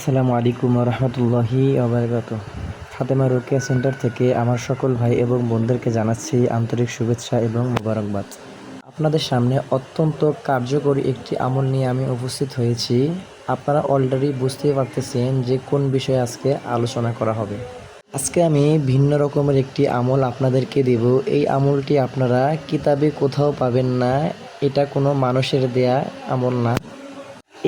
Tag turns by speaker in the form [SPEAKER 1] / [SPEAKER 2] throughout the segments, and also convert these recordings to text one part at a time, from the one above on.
[SPEAKER 1] আসসালামু আলাইকুম রহমতুল্লাহি ওবারাকাতুহ। ফাতেমা রোকেয়া সেন্টার থেকে আমার সকল ভাই এবং বোনদেরকে জানাচ্ছি আন্তরিক শুভেচ্ছা এবং মোবারকবাদ। আপনাদের সামনে অত্যন্ত কার্যকরী একটি আমল নিয়ে আমি উপস্থিত হয়েছি। আপনারা অলরেডি বুঝতেই পারতেছেন যে কোন বিষয়ে আজকে আলোচনা করা হবে। আজকে আমি ভিন্ন রকমের একটি আমল আপনাদেরকে দেব। এই আমলটি আপনারা কিতাবে কোথাও পাবেন না, এটা কোনো মানুষের দেয়া আমল না।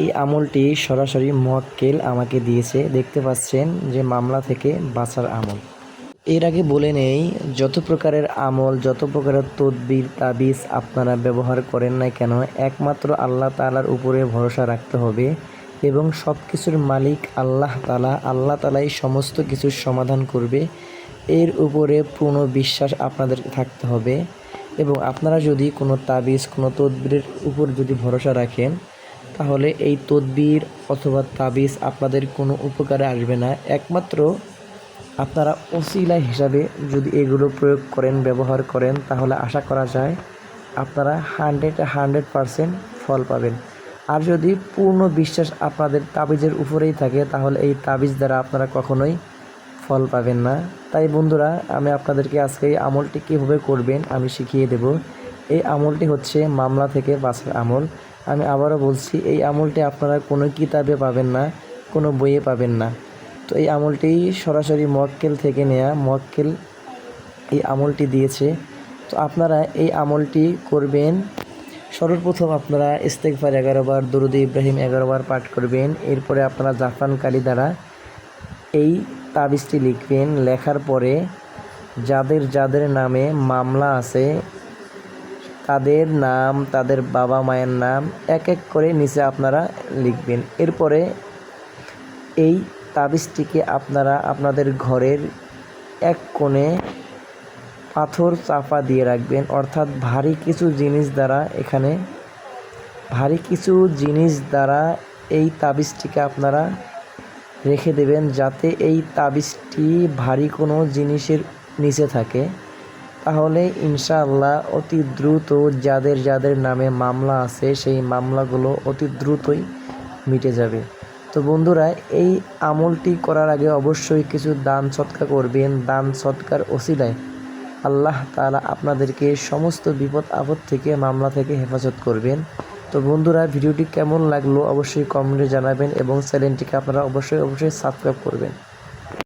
[SPEAKER 1] এই আমলটি সরাসরি মুওয়াক্কিল আমাকে দিয়েছে। দেখতে পাচ্ছেন যে মামলা থেকে বাঁচার আমল। এর আগে বলে নেই, যত প্রকারের আমল, যত প্রকারের তদবির তাবিজ আপনারা ব্যবহার করেন না কেন, একমাত্র আল্লাহ তাআলার উপরে ভরসা রাখতে হবে এবং সব কিছুর মালিক আল্লাহ তাআলাই সমস্ত কিছুর সমাধান করবে। এর উপরে পূর্ণ বিশ্বাস আপনাদের থাকতে হবে এবং আপনারা যদি কোনো তাবিজ, কোনো তদবিরের উপর যদি ভরসা রাখেন, তাহলে এই তদবির অথবা তাবিজ আপনাদের কোনো উপকারে আসবে না। একমাত্র আপনারা ওসিলা হিসাবে যদি এগুলো প্রয়োগ করেন, ব্যবহার করেন, তাহলে আশা করা যায় আপনারা 100% ফল পাবেন। আর যদি পূর্ণ বিশ্বাস আপনাদের তাবিজের উপরেই থাকে, তাহলে এই তাবিজ দ্বারা আপনারা কখনোই ফল পাবেন না। তাই বন্ধুরা, আমি আপনাদেরকে আজকে এই আমলটি কীভাবে করবেন আমি শিখিয়ে দেব। এই আমলটি হচ্ছে মামলা থেকে বাঁচার আমল। আমি আবারও বলছি, এই আমলটি আপনারা কোনো কিতাবে পাবেন না, কোনো বইয়ে পাবেন না। তো এই আমলটি সরাসরি মুওয়াক্কিল থেকে নেয়া, মুওয়াক্কিল এই আমলটি দিয়েছে। তো আপনারা এই আমলটি করবেন। সর্বপ্রথম আপনারা ইস্তেগফার 11 বার, দুরূদ ইব্রাহিম 11 বার পাঠ করবেন। এরপরে আপনারা জাফরান কালি দ্বারা এই তাবিজটি লিখবেন। লেখার পরে যাদের যাদের নামে মামলা আছে তাদের নাম, তাদের বাবা মায়ের নাম এক এক করে নিচে আপনারা লিখবেন। এরপরে এই তাবিজটিকে আপনারা আপনাদের ঘরের এক কোণে পাথর চাপা দিয়ে রাখবেন। অর্থাৎ ভারী কিছু জিনিস দ্বারা এই তাবিজটিকে আপনারা রেখে দেবেন, যাতে এই তাবিজটি ভারী কোনো জিনিসের নিচে থাকে। তাহলে ইনশাআল্লাহ অতি দ্রুত যাদের যাদের নামে মামলা আছে সেই মামলাগুলো অতি দ্রুতই মিটে যাবে। তো বন্ধুরা, এই আমলটি করার আগে অবশ্যই কিছু দান সদকা করবেন। দান সদকার ওসিলায় আল্লাহ তাআলা আপনাদেরকে সমস্ত বিপদ আপদ থেকে, মামলা থেকে হেফাজত করবেন। তো বন্ধুরা, ভিডিওটি কেমন লাগলো অবশ্যই কমেন্টে জানাবেন এবং চ্যানেলটিকে আপনারা অবশ্যই সাবস্ক্রাইব করবেন।